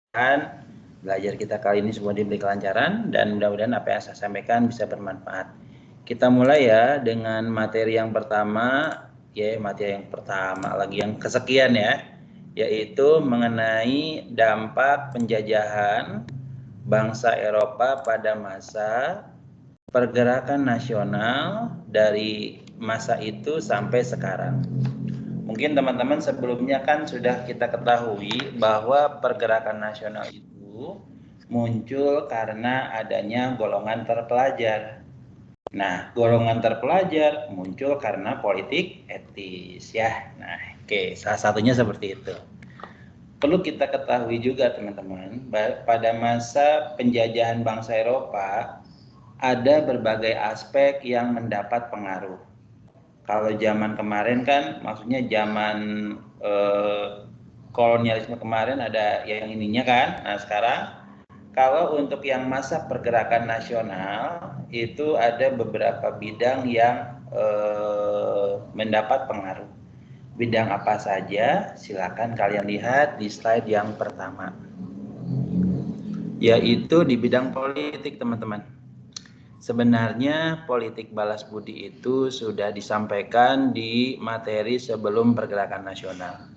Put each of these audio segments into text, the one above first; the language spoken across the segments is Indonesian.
belajar kita kali ini semua diberi kelancaran dan mudah-mudahan apa yang saya sampaikan bisa bermanfaat. Kita mulai ya dengan materi yang pertama, materi yang pertama lagi yang kesekian ya, yaitu mengenai dampak penjajahan bangsa Eropa pada masa pergerakan nasional dari masa itu sampai sekarang. Mungkin teman-teman sebelumnya kan sudah kita ketahui bahwa pergerakan nasional itu muncul karena adanya golongan terpelajar. Nah, golongan terpelajar muncul karena politik etis ya. Nah, salah satunya seperti itu. Perlu kita ketahui juga teman-teman, pada masa penjajahan bangsa Eropa ada berbagai aspek yang mendapat pengaruh. Kalau zaman kemarin kan maksudnya zaman kolonialisme kemarin ada yang ininya kan. Nah sekarang kalau untuk yang masa pergerakan nasional itu ada beberapa bidang yang mendapat pengaruh. Bidang apa saja? Silakan kalian lihat di slide yang pertama. Yaitu di bidang politik teman-teman. Sebenarnya politik balas budi itu sudah disampaikan di materi sebelum pergerakan nasional.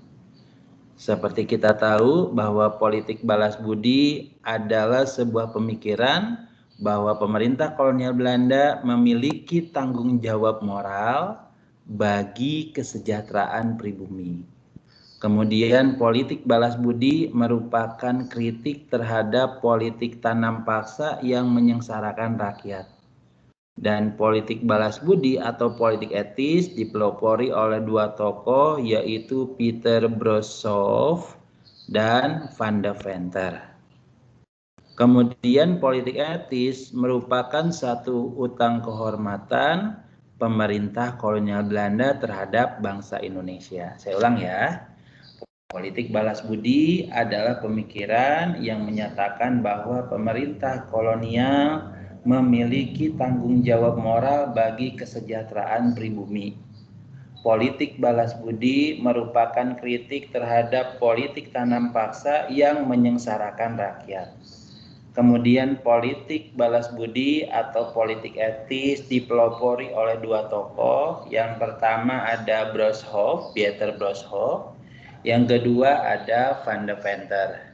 Seperti kita tahu bahwa politik balas budi adalah sebuah pemikiran bahwa pemerintah kolonial Belanda memiliki tanggung jawab moral bagi kesejahteraan pribumi. Kemudian politik balas budi merupakan kritik terhadap politik tanam paksa yang menyengsarakan rakyat. Dan politik balas budi atau politik etis dipelopori oleh dua tokoh yaitu Peter Brossoff dan Van de Venter. Kemudian politik etis merupakan satu utang kehormatan pemerintah kolonial Belanda terhadap bangsa Indonesia. Saya ulang ya. Politik balas budi adalah pemikiran yang menyatakan bahwa pemerintah kolonial memiliki tanggung jawab moral bagi kesejahteraan pribumi. Politik balas budi merupakan kritik terhadap politik tanam paksa yang menyengsarakan rakyat. Kemudian politik balas budi atau politik etis dipelopori oleh dua tokoh. Yang pertama ada Broshoff, Pieter Broshoff. Yang kedua ada Van de Venter.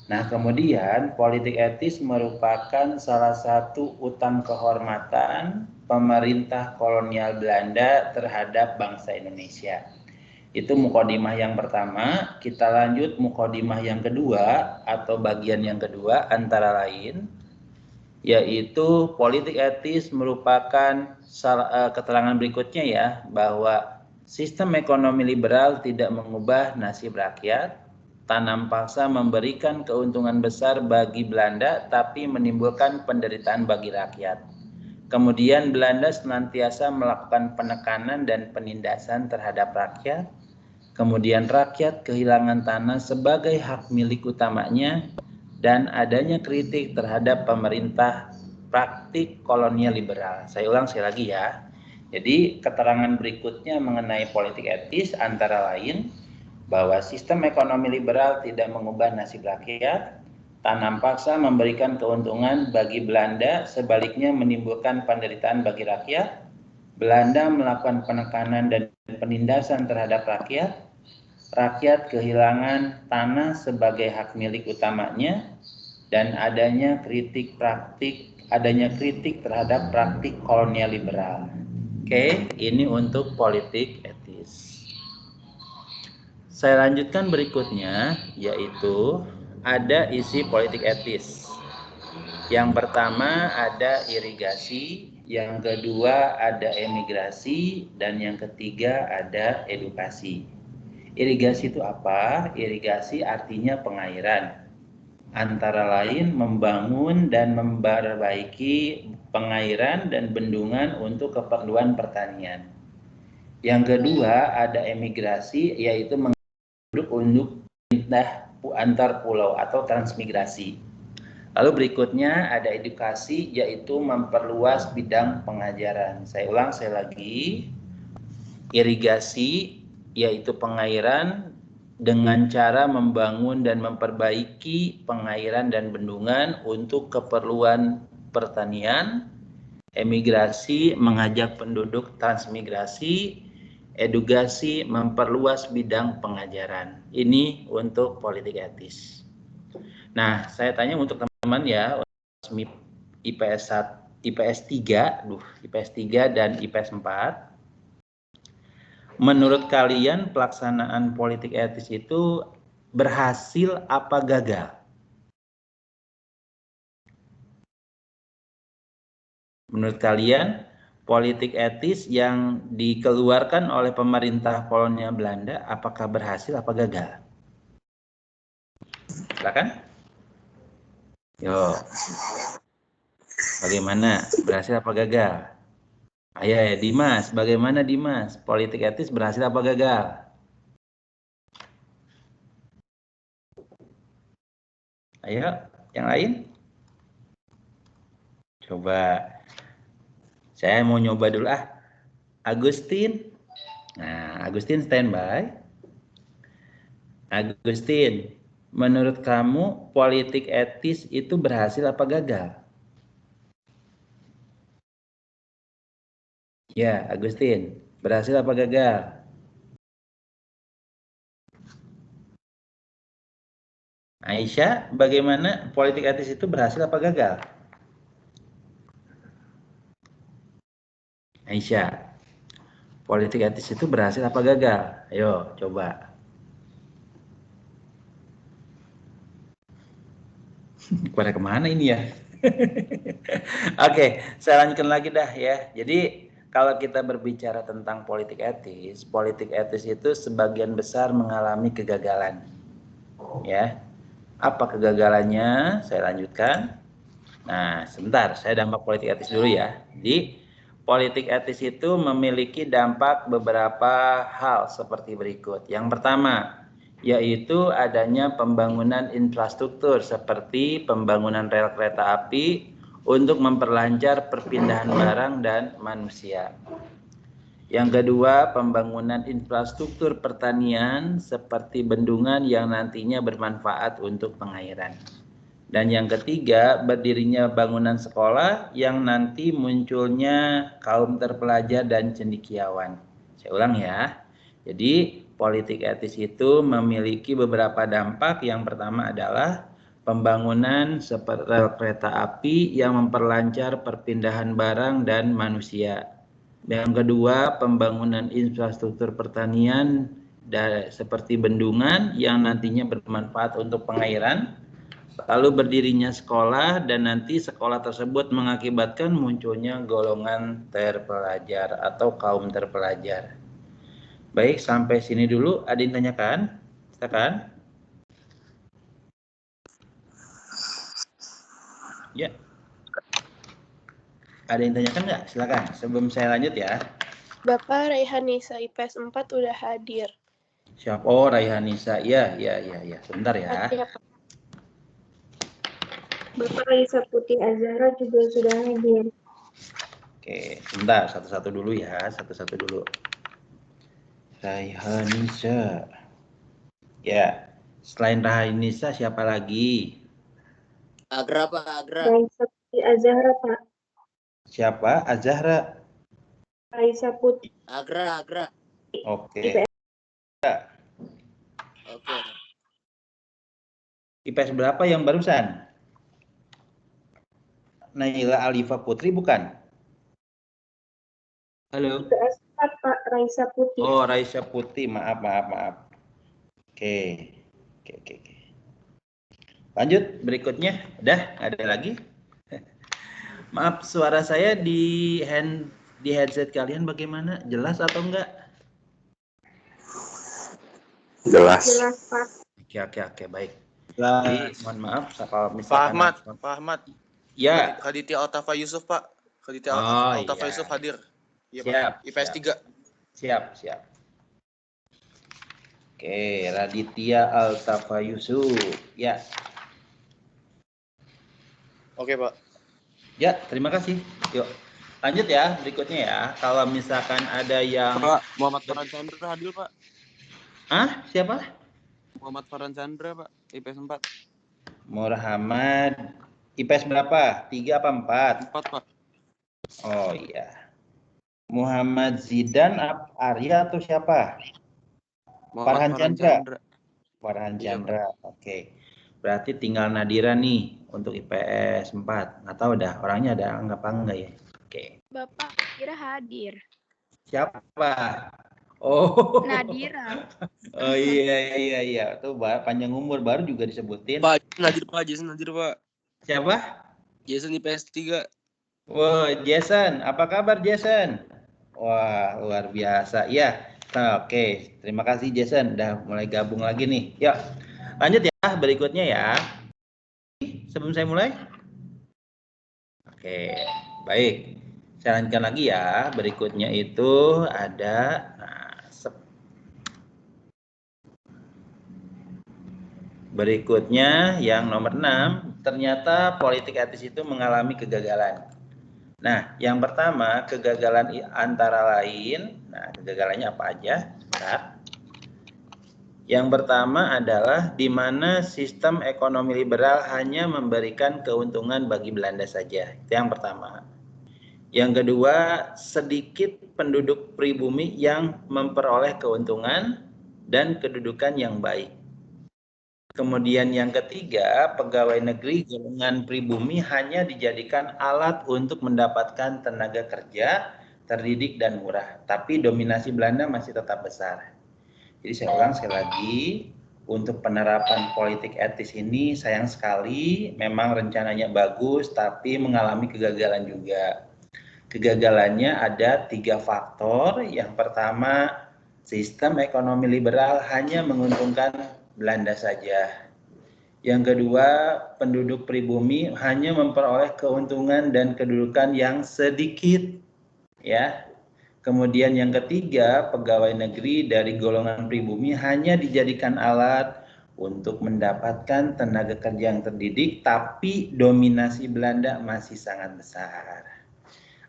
Nah, kemudian politik etis merupakan salah satu utang kehormatan pemerintah kolonial Belanda terhadap bangsa Indonesia. Itu mukodimah yang pertama. Kita lanjut mukodimah yang kedua atau bagian yang kedua antara lain, yaitu politik etis merupakan keterangan berikutnya ya, bahwa sistem ekonomi liberal tidak mengubah nasib rakyat, tanam paksa memberikan keuntungan besar bagi Belanda tapi menimbulkan penderitaan bagi rakyat. Kemudian Belanda senantiasa melakukan penekanan dan penindasan terhadap rakyat. Kemudian rakyat kehilangan tanah sebagai hak milik utamanya dan adanya kritik terhadap pemerintah praktik kolonial liberal. Saya ulang sekali lagi ya. Jadi keterangan berikutnya mengenai politik etis antara lain bahwa sistem ekonomi liberal tidak mengubah nasib rakyat, tanam paksa memberikan keuntungan bagi Belanda, sebaliknya menimbulkan penderitaan bagi rakyat. Belanda melakukan penekanan dan penindasan terhadap rakyat. Rakyat kehilangan tanah sebagai hak milik utamanya dan adanya kritik terhadap praktik kolonial liberal. Oke, ini untuk politik etis. Saya lanjutkan berikutnya, yaitu ada isi politik etis. Yang pertama ada irigasi, yang kedua ada emigrasi, dan yang ketiga ada edukasi. Irigasi itu apa? Irigasi artinya pengairan. Antara lain membangun dan memperbaiki pengairan dan bendungan untuk keperluan pertanian. Yang kedua ada emigrasi, yaitu untuk pindah antar pulau atau transmigrasi. Lalu berikutnya ada edukasi, yaitu memperluas bidang pengajaran. Saya ulang sekali lagi. Irigasi yaitu pengairan, dengan cara membangun dan memperbaiki pengairan dan bendungan untuk keperluan pertanian, emigrasi, mengajak penduduk transmigrasi, edukasi, memperluas bidang pengajaran. Ini untuk politik etis. Nah, saya tanya untuk teman-teman ya, IPS 1, IPS 3, IPS 3 dan IPS 4. Menurut kalian pelaksanaan politik etis itu berhasil apa gagal? Menurut kalian politik etis yang dikeluarkan oleh pemerintah kolonial Belanda apakah berhasil apa gagal? Silakan. Yo. Bagaimana? Berhasil apa gagal? Ayo ya, Dimas. Bagaimana Dimas? Politik etis berhasil apa gagal? Ayo, yang lain? Coba. Saya mau nyoba dulu ah. Agustin. Nah, Agustin standby. Agustin, menurut kamu politik etis itu berhasil apa gagal? Ya, Agustin, berhasil apa gagal? Aisyah, bagaimana politik etis itu berhasil apa gagal? Aisyah, politik etis itu berhasil apa gagal? Ayo, coba. Pada kemana ini ya? Oke, saya lanjutkan lagi dah ya. Jadi kalau kita berbicara tentang politik etis itu sebagian besar mengalami kegagalan. Ya, apa kegagalannya? Saya lanjutkan. Nah, sebentar, saya dampak politik etis dulu ya. Jadi, politik etis itu memiliki dampak beberapa hal seperti berikut. Yang pertama, yaitu adanya pembangunan infrastruktur seperti pembangunan rel kereta api untuk memperlancar perpindahan barang dan manusia. Yang kedua, pembangunan infrastruktur pertanian seperti bendungan yang nantinya bermanfaat untuk pengairan. Dan yang ketiga, berdirinya bangunan sekolah yang nanti munculnya kaum terpelajar dan cendekiawan. Saya ulang ya. Jadi, politik etis itu memiliki beberapa dampak. Yang pertama adalah pembangunan seperti rel kereta api yang memperlancar perpindahan barang dan manusia. Yang kedua, pembangunan infrastruktur pertanian seperti bendungan yang nantinya bermanfaat untuk pengairan. Lalu berdirinya sekolah dan nanti sekolah tersebut mengakibatkan munculnya golongan terpelajar atau kaum terpelajar. Baik, sampai sini dulu. Ada yang tanyakan? Silakan. Ya. Ada yang tanyakan nggak? Silakan. Sebelum saya lanjut ya. Bapak Raihanisa IPS 4 udah hadir. Siapa? Oh, Raihanisa. Ya. Sebentar ya. Bapak Raisa Putih Azhara juga sudah hadir. Oke, sebentar. Satu-satu dulu ya. Satu-satu dulu. Raihanisa. Ya. Selain Raihanisa, siapa lagi? Agra, Pak. Agra. Raisa Putih Azhara, Pak. Siapa? Azhara. Raisa Putih. Agra. Oke. Oke. IPS berapa yang barusan? Naila Alifa Putri bukan? Halo. IPS 4, Pak. Raisa Putih. Oh, Raisa Putih. Maaf. Oke. Lanjut berikutnya. Udah, ada lagi? Maaf, suara saya di headset kalian bagaimana? Jelas atau enggak? Jelas, Pak. Oke, baik. Jadi, mohon maaf kalau Pak misalkan Ahmad. Ya. Kaditya Altafa Yusuf, Pak. Kaditya Altafa Yusuf hadir. Iya, siap. Pak. IPS 3. Siap. Oke, Raditya Altafa Yusuf. Ya. Oke, Pak. Ya, terima kasih. Yuk, lanjut ya berikutnya ya. Kalau misalkan ada yang Pak, Muhammad Farhan Chandra hadir, Pak. Siapa? Muhammad Farhan Chandra, Pak. IPS 4. Muhammad IPS berapa? 3 apa 4? 4, Pak. Oh iya. Muhammad Zidan Arya atau siapa? Farhan Chandra. Farhan Chandra. Iya, oke. Berarti tinggal Nadira nih untuk IPS 4. Nggak tahu dah orangnya ada apa enggak ya. Oke. Bapak kira hadir. Siapa? Oh. Nadira. Oh iya. Tuh panjang umur baru juga disebutin. Pak Nadir, Pak. Siapa? Jason IPS 3. Wah, Jason. Apa kabar Jason? Wah, luar biasa. Iya. Nah, oke. Terima kasih Jason udah mulai gabung lagi nih. Yuk. Lanjut ya berikutnya ya. Sebelum saya mulai. Oke, baik. Saya lanjutkan lagi ya. Berikutnya itu ada berikutnya yang nomor 6, ternyata politik etis itu mengalami kegagalan. Nah, yang pertama kegagalan antara lain, nah kegagalannya apa aja? Bentar. Yang pertama adalah di mana sistem ekonomi liberal hanya memberikan keuntungan bagi Belanda saja. Itu yang pertama. Yang kedua, sedikit penduduk pribumi yang memperoleh keuntungan dan kedudukan yang baik. Kemudian yang ketiga, pegawai negeri golongan pribumi hanya dijadikan alat untuk mendapatkan tenaga kerja terdidik dan murah. Tapi dominasi Belanda masih tetap besar. Jadi saya ulang sekali lagi, untuk penerapan politik etis ini sayang sekali, memang rencananya bagus, tapi mengalami kegagalan juga. Kegagalannya ada 3 faktor. Yang pertama, sistem ekonomi liberal hanya menguntungkan Belanda saja. Yang kedua, penduduk pribumi hanya memperoleh keuntungan dan kedudukan yang sedikit, ya. Kemudian yang ketiga, pegawai negeri dari golongan pribumi hanya dijadikan alat untuk mendapatkan tenaga kerja yang terdidik, tapi dominasi Belanda masih sangat besar.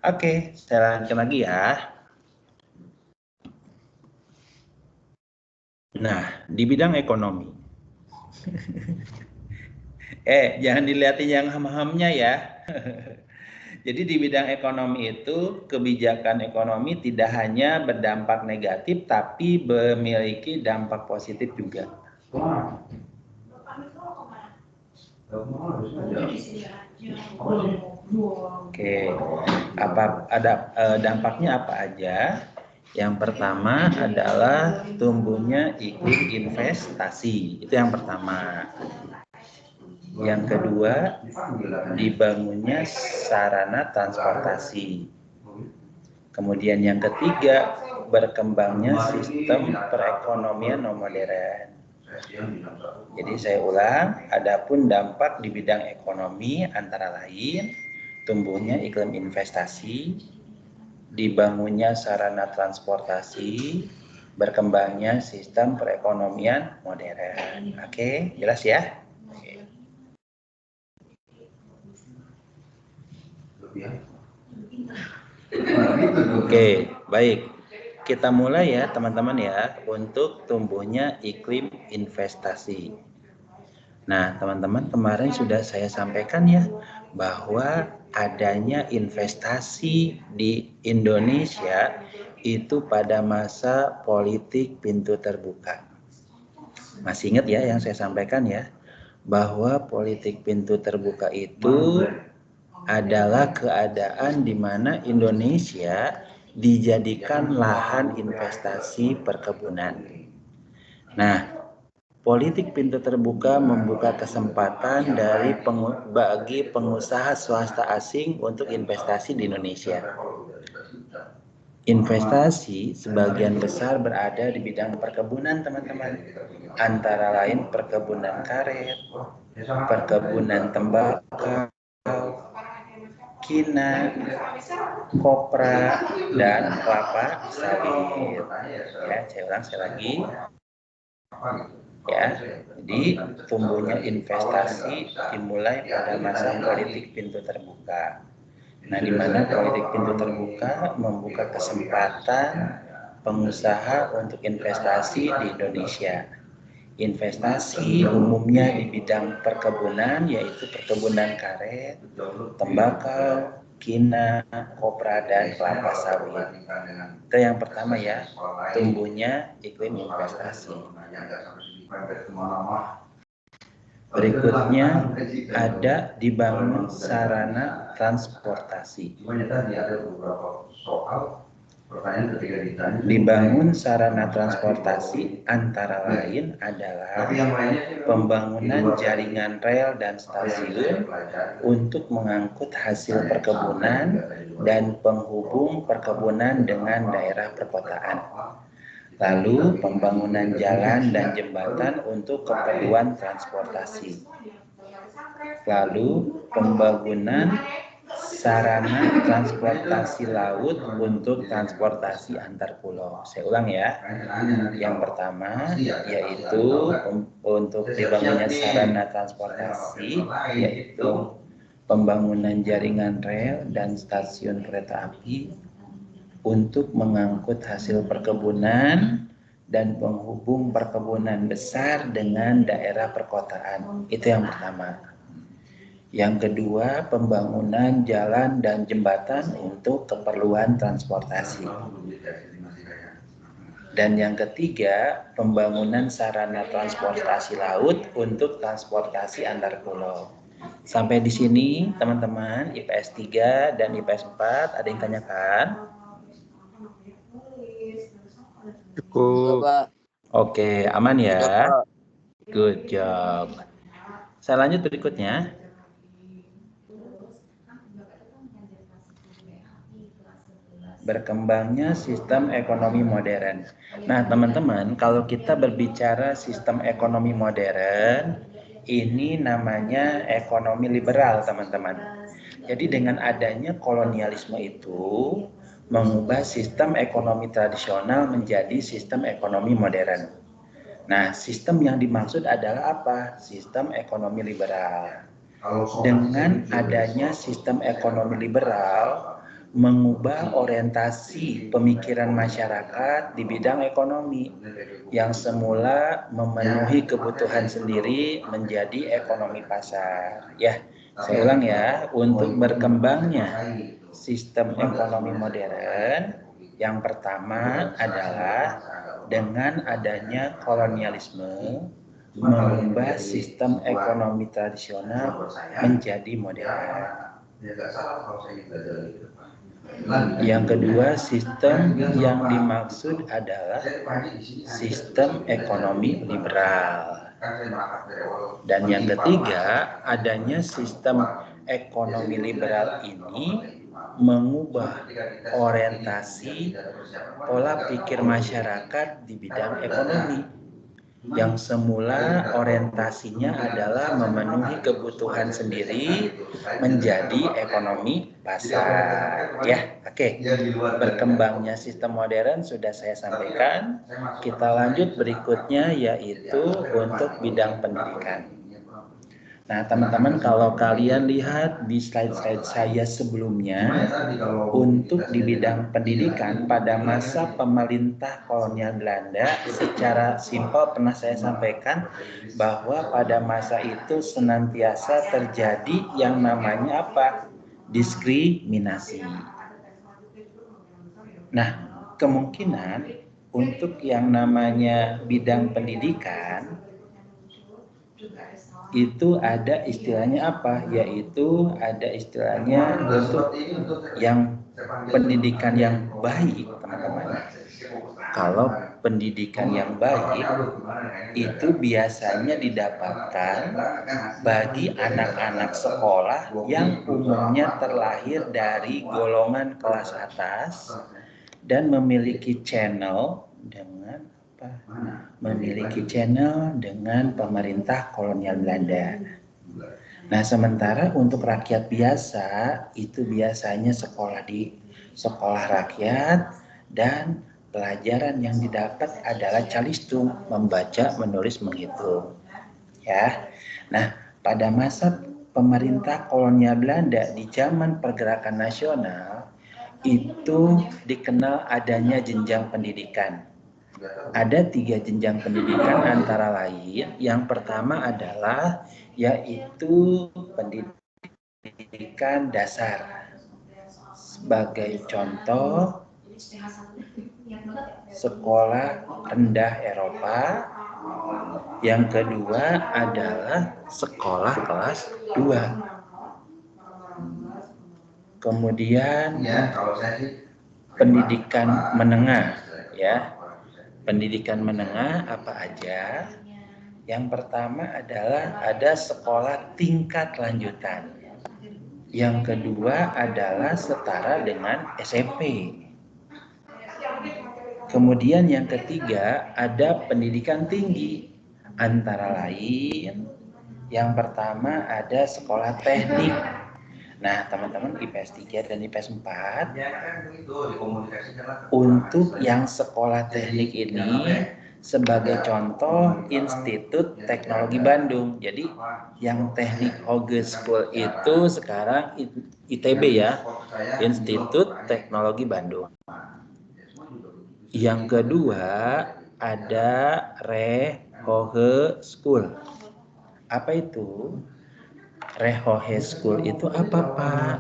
Oke, saya lanjutkan lagi ya. Nah, di bidang ekonomi. Jangan dilihatin yang ham-hamnya ya. Jadi di bidang ekonomi itu kebijakan ekonomi tidak hanya berdampak negatif tapi memiliki dampak positif juga. Oke, dampaknya apa aja? Yang pertama adalah tumbuhnya iklim investasi, itu yang pertama. Yang kedua, dibangunnya sarana transportasi. Kemudian yang ketiga, berkembangnya sistem perekonomian modern. Jadi saya ulang, adapun dampak di bidang ekonomi antara lain tumbuhnya iklim investasi, dibangunnya sarana transportasi, berkembangnya sistem perekonomian modern. Oke, jelas ya? Oke, baik. Kita mulai ya teman-teman ya untuk tumbuhnya iklim investasi. Nah teman-teman, kemarin sudah saya sampaikan ya bahwa adanya investasi di Indonesia itu pada masa politik pintu terbuka. Masih ingat ya yang saya sampaikan ya, bahwa politik pintu terbuka itu adalah keadaan di mana Indonesia dijadikan lahan investasi perkebunan. Nah, politik pintu terbuka membuka kesempatan bagi pengusaha swasta asing untuk investasi di Indonesia. Investasi sebagian besar berada di bidang perkebunan, teman-teman. Antara lain perkebunan karet, perkebunan tembakau, kina, kopra, dan kelapa sawit. Ya, saya ulang sekali lagi. Ya, jadi tumbuhnya investasi dimulai pada masa politik pintu terbuka. Nah, di mana politik pintu terbuka membuka kesempatan pengusaha untuk investasi di Indonesia. investasi umumnya di bidang perkebunan, yaitu perkebunan karet, tembakau, kina, kopra, dan kelapa sawit. Itu yang pertama ya, tumbuhnya iklim investasi. Berikutnya ada dibangun sarana transportasi. Dibangun sarana transportasi antara lain adalah pembangunan jaringan rel dan stasiun untuk mengangkut hasil perkebunan dan penghubung perkebunan dengan daerah perkotaan. Lalu pembangunan jalan dan jembatan untuk keperluan transportasi. Lalu pembangunan sarana transportasi laut untuk transportasi antar pulau. Saya ulang ya. Yang pertama yaitu untuk dibangunnya sarana transportasi, yaitu pembangunan jaringan rel dan stasiun kereta api untuk mengangkut hasil perkebunan dan penghubung perkebunan besar dengan daerah perkotaan. Itu yang pertama. Yang kedua, pembangunan jalan dan jembatan untuk keperluan transportasi. Dan yang ketiga, pembangunan sarana transportasi laut untuk transportasi antar pulau. Sampai di sini, teman-teman, IPS 3 dan IPS 4, ada yang tanyakan? Cukup, Pak. Oke, aman ya? Good job. Saya lanjut berikutnya. Berkembangnya sistem ekonomi modern. Nah, teman-teman, kalau kita berbicara sistem ekonomi modern, ini namanya ekonomi liberal, teman-teman. Jadi dengan adanya kolonialisme itu mengubah sistem ekonomi tradisional menjadi sistem ekonomi modern. Nah, sistem yang dimaksud adalah apa? Sistem ekonomi liberal. Dengan adanya sistem ekonomi liberal, mengubah orientasi pemikiran masyarakat di bidang ekonomi yang semula memenuhi kebutuhan sendiri menjadi ekonomi pasar. Ya, saya ulang ya, untuk berkembangnya sistem ekonomi modern, yang pertama adalah dengan adanya kolonialisme mengubah sistem ekonomi tradisional menjadi modern. Yang kedua, sistem yang dimaksud adalah sistem ekonomi liberal. Dan yang ketiga, adanya sistem ekonomi liberal ini mengubah orientasi pola pikir masyarakat di bidang ekonomi yang semula orientasinya adalah memenuhi kebutuhan sendiri menjadi ekonomi pasar. Ya, oke. Berkembangnya sistem modern sudah saya sampaikan. Kita lanjut berikutnya yaitu untuk bidang pendidikan. Nah, teman-teman, kalau kalian lihat di slide-slide saya sebelumnya, untuk di bidang pendidikan pada masa pemerintah kolonial Belanda, secara simpel pernah saya sampaikan bahwa pada masa itu senantiasa terjadi yang namanya apa? Diskriminasi. Nah, kemungkinan untuk yang namanya bidang pendidikan itu ada istilahnya apa? Yaitu ada istilahnya untuk yang pendidikan yang baik, teman-teman. Kalau pendidikan yang baik itu biasanya didapatkan bagi anak-anak sekolah yang umumnya terlahir dari golongan kelas atas dan memiliki channel dengan pemerintah kolonial Belanda. Nah, sementara untuk rakyat biasa itu biasanya sekolah di sekolah rakyat dan pelajaran yang didapat adalah calistung, membaca, menulis, menghitung. Ya. Nah, pada masa pemerintah kolonial Belanda di zaman pergerakan nasional itu dikenal adanya jenjang pendidikan. ada 3 jenjang pendidikan antara lain. Yang pertama adalah yaitu pendidikan dasar. Sebagai contoh, sekolah rendah Eropa. Yang kedua adalah sekolah kelas 2. Kemudian pendidikan menengah, ya. Pendidikan menengah apa aja? Yang pertama adalah ada sekolah tingkat lanjutan. Yang kedua adalah setara dengan SMP. Kemudian yang ketiga ada pendidikan tinggi. Antara lain, yang pertama ada sekolah teknik. Nah, teman-teman IPS 3 dan IPS 4, untuk yang sekolah teknik ini, sebagai contoh Institut Teknologi Bandung. Jadi, yang Teknik Hoge School itu sekarang ITB ya, Institut Teknologi Bandung. Yang kedua, ada Rehoge School. Apa itu? Rehoge School itu apa, Pak?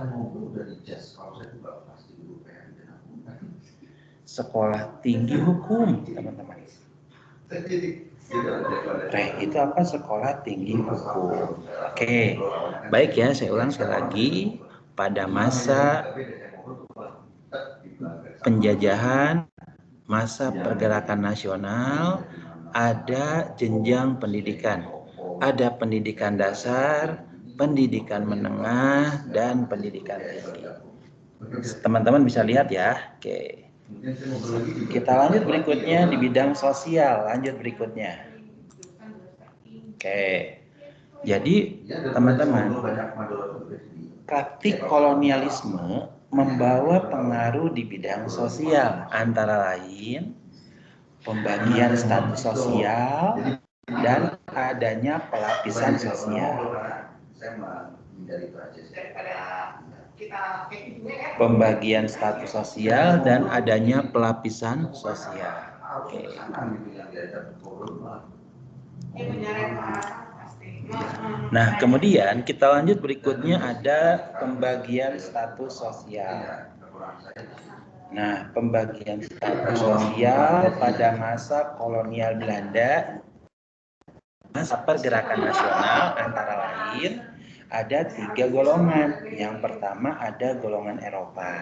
Sekolah tinggi hukum, teman-teman. Itu apa? Sekolah tinggi hukum. Oke, baik ya, saya ulang sekali lagi. Pada masa penjajahan, masa pergerakan nasional, ada jenjang pendidikan. Ada pendidikan dasar, pendidikan menengah, dan pendidikan tinggi. Teman-teman bisa lihat ya. Oke. Kita lanjut berikutnya di bidang sosial. Lanjut berikutnya. Oke. Jadi, teman-teman, praktik kolonialisme membawa pengaruh di bidang sosial, antara lain pembagian status sosial dan adanya pelapisan sosial. Pembagian status sosial dan adanya pelapisan sosial. Oke. Nah, kemudian kita lanjut berikutnya ada pembagian status sosial. Nah, pembagian status sosial pada masa kolonial Belanda, masa pergerakan nasional, antara lain ada 3 golongan. Yang pertama ada golongan Eropa.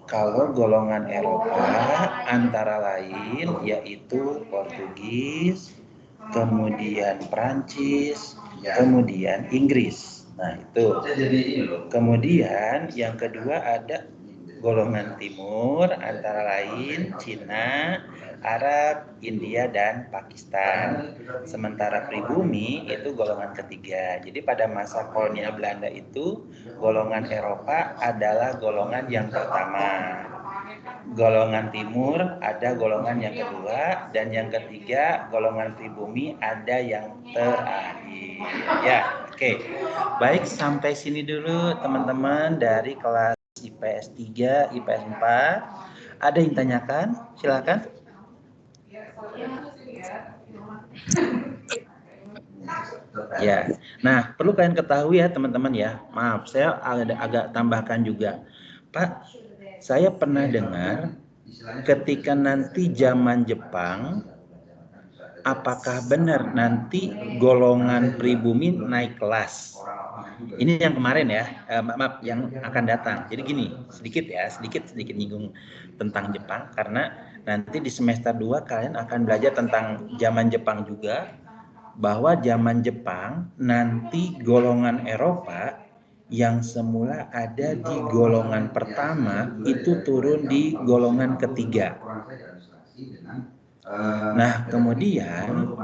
Kalau golongan Eropa antara lain yaitu Portugis, kemudian Prancis, kemudian Inggris. Nah, itu. Kemudian yang kedua ada golongan timur, antara lain Cina, Arab, India, dan Pakistan. Sementara pribumi itu golongan ketiga. Jadi pada masa kolonial Belanda itu, golongan Eropa adalah golongan yang pertama. Golongan timur ada golongan yang kedua, dan yang ketiga golongan pribumi ada yang terakhir. Ya, oke. Baik, sampai sini dulu teman-teman dari kelas IPS 3, IPS 4. Ada yang tanyakan? Silakan. Ya, nah perlu kalian ketahui ya teman-teman ya. Maaf, saya agak tambahkan juga, Pak. Saya pernah dengar ketika nanti zaman Jepang, apakah benar nanti golongan pribumi naik kelas? Ini yang kemarin ya, maaf yang akan datang. Jadi gini, sedikit nyinggung tentang Jepang, karena nanti di semester 2 kalian akan belajar tentang zaman Jepang juga, bahwa zaman Jepang nanti golongan Eropa yang semula ada di golongan pertama itu turun di golongan ketiga. Nah, kemudian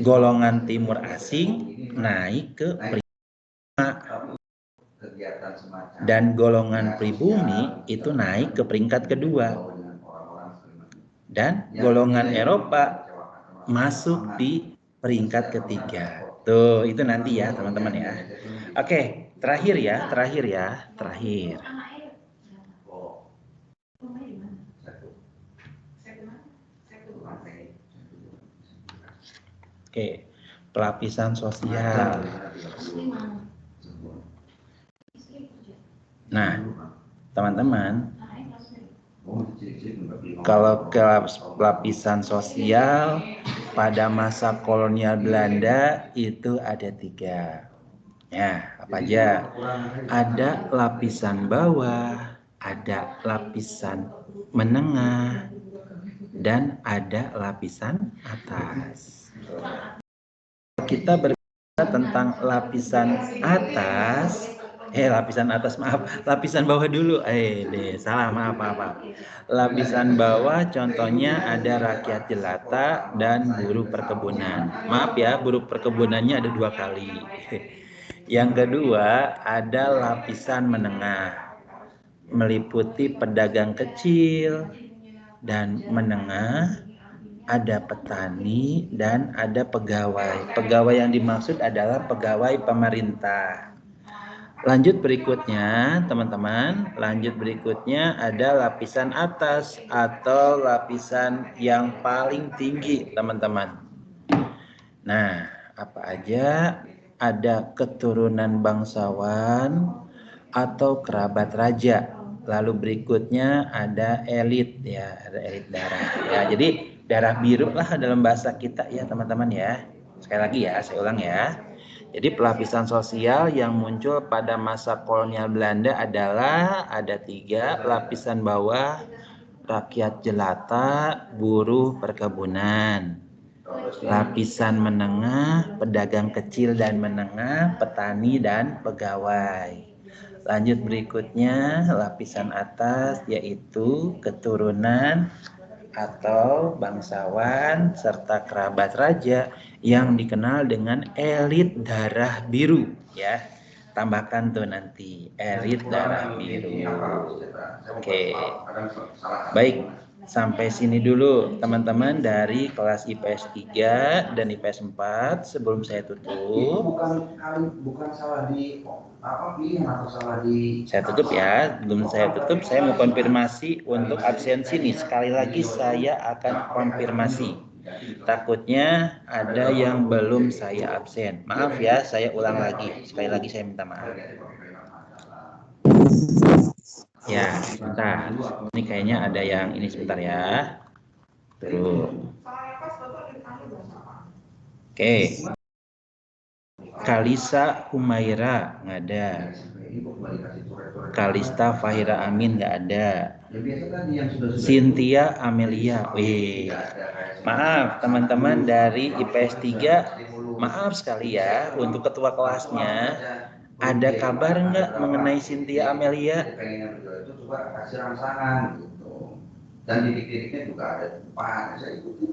golongan timur asing naik ke peringkat, dan golongan pribumi itu naik ke peringkat kedua. Dan golongan Eropa masuk di peringkat ketiga. Tuh, itu nanti ya, teman-teman ya. Oke, terakhir ya. Oke, pelapisan sosial. Nah, teman-teman, kalau pelapisan sosial pada masa kolonial Belanda itu ada 3. Ya, apa aja? Ada lapisan bawah, ada lapisan menengah, dan ada lapisan atas. Kita berbicara tentang lapisan atas, lapisan bawah dulu. Salah, maaf. Lapisan bawah contohnya ada rakyat jelata dan buruh perkebunan. Maaf ya, buruh perkebunannya ada 2 kali. Yang kedua ada lapisan menengah, meliputi pedagang kecil dan menengah, ada petani dan ada pegawai. Pegawai yang dimaksud adalah pegawai pemerintah. Lanjut berikutnya, teman-teman. Lanjut berikutnya ada lapisan atas atau lapisan yang paling tinggi, teman-teman. Nah, apa aja? Ada keturunan bangsawan atau kerabat raja. Lalu berikutnya ada elit ya, ada elit darah. Ya, jadi darah biru lah dalam bahasa kita ya, teman-teman ya. Sekali lagi ya, saya ulang ya. Jadi pelapisan sosial yang muncul pada masa kolonial Belanda adalah ada 3, lapisan bawah, rakyat jelata, buruh perkebunan. Lapisan menengah, pedagang kecil dan menengah, petani dan pegawai. Lanjut berikutnya, lapisan atas yaitu keturunan atau bangsawan serta kerabat raja yang dikenal dengan elit darah biru ya. Tambahkan tuh nanti elit darah biru. Oke. Baik, sampai sini dulu teman-teman dari kelas IPS 3 dan IPS 4. Sebelum saya tutup, bukan salah di pilih atau salah di. Saya tutup ya. Sebelum saya tutup, saya mau konfirmasi untuk absensi nih. Sekali lagi saya akan konfirmasi. Takutnya ada yang belum saya absen. Maaf ya, saya ulang lagi. Sekali lagi saya minta maaf. Ya, sebentar. Ini kayaknya ada yang ini sebentar ya. Tuh. Oke. Kalisa Humaira nggak ada. Kalista Fahira Amin nggak ada. Cynthia Amelia. Maaf teman-teman dari IPS 3. Maaf sekali ya untuk ketua kelasnya. Ada kabar nggak mengenai Cynthia Amelia? Dan didik-didiknya juga ada depan. Saya ikuti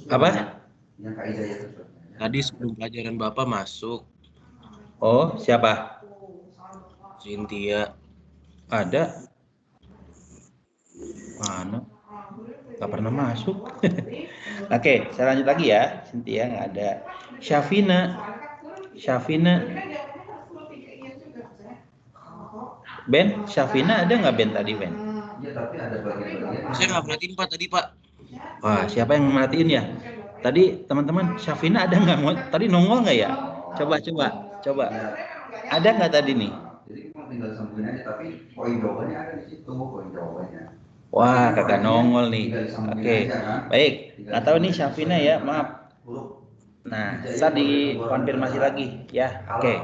Apa? Tadi sebelum pelajaran Bapak masuk. Oh, siapa? Cynthia. Ada. Mana? Gak pernah masuk. Oke, saya lanjut lagi ya. Cynthia nggak ada. Syafina. Ben, Syafina ada nggak Ben tadi Ben? Saya nggak perhatiin Pak tadi Pak. Wah, siapa yang merhatiin ya? Tadi teman-teman, Syafina ada nggak? Tadi nongol nggak ya? Coba. Ada nggak tadi nih? Jadi tinggal sembuhin aja, tapi poin jawabannya ada di situ, poin jawabannya. Wah, kagak nongol nih. Oke, baik. Nggak tahu nih Syafina ya, maaf. Nah, saya dikonfirmasi lagi ya. Oke.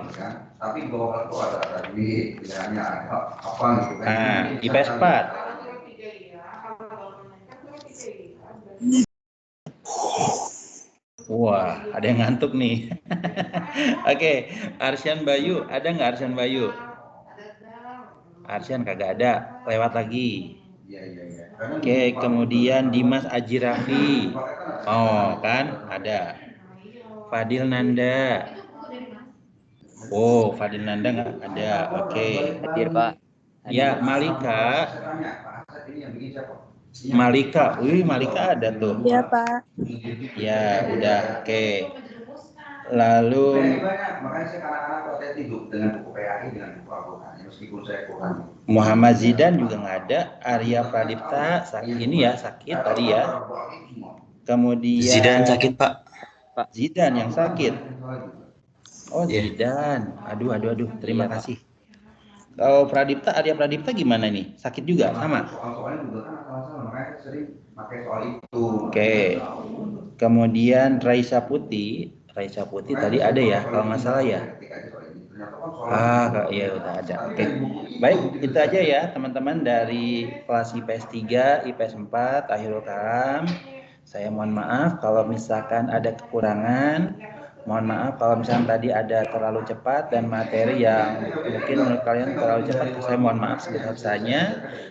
Tapi bahwa itu ada tadi pilihannya ada apa gitu kan? Nah, IPS 4. Wah, ada yang ngantuk nih. Oke, Arsyan Bayu, ada nggak Arsyan Bayu? Arsyan kagak ada, lewat lagi. Oke, kemudian Dimas Ajirafi. Oh, kan ada. Fadil Nanda. Oh, Fadil Nanda nggak ada. Oke. Hadir Pak. Ya, Malika. Malika, Malika ada tuh. Iya, Pak. Ya, udah. Oke. Lalu makanya saya kadang-kadang kalau saya tidur dengan buku PAI dengan buku Al-Quran, meskipun saya kurang. Muhammad Zidan juga nggak ada. Arya Pradipta sakit tadi ya. Kemudian Zidane sakit, Pak. Zidane yang sakit. Oh, Iya. Zidane. Aduh. Terima kasih. Kalau Pradipta, Arya Pradipta gimana nih? Sakit juga sama? Soalnya juga kan asal-asal makanya sering pakai soal itu. Oke. Kemudian Raisa Putih tadi ada ya, kalau nggak salah ya. Iya udah ada. Oke. Baik, itu aja ya teman-teman dari kelas IPS 3, IPS 4, Akhirul Kalam. Saya mohon maaf kalau misalkan ada kekurangan. Mohon maaf kalau misalkan tadi ada terlalu cepat dan materi yang mungkin menurut kalian terlalu cepat. Saya mohon maaf sebesar-besarnya.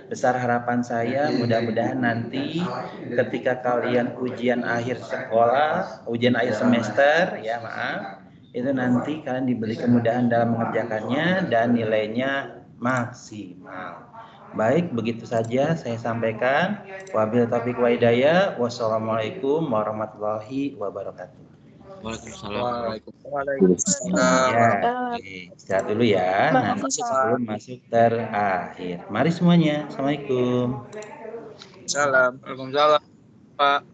Besar harapan saya mudah-mudahan nanti ketika kalian ujian akhir sekolah, ujian akhir semester, ya maaf, itu nanti kalian diberi kemudahan dalam mengerjakannya dan nilainya maksimal. Baik, begitu saja saya sampaikan. Wabillahi taufiq wa hidayah. Wassalamualaikum warahmatullahi wabarakatuh. Waalaikumsalam. Ya, istirahat dulu ya. Nanti sebelum masuk terakhir. Mari semuanya. Assalamualaikum. Waalaikumsalam, Pak.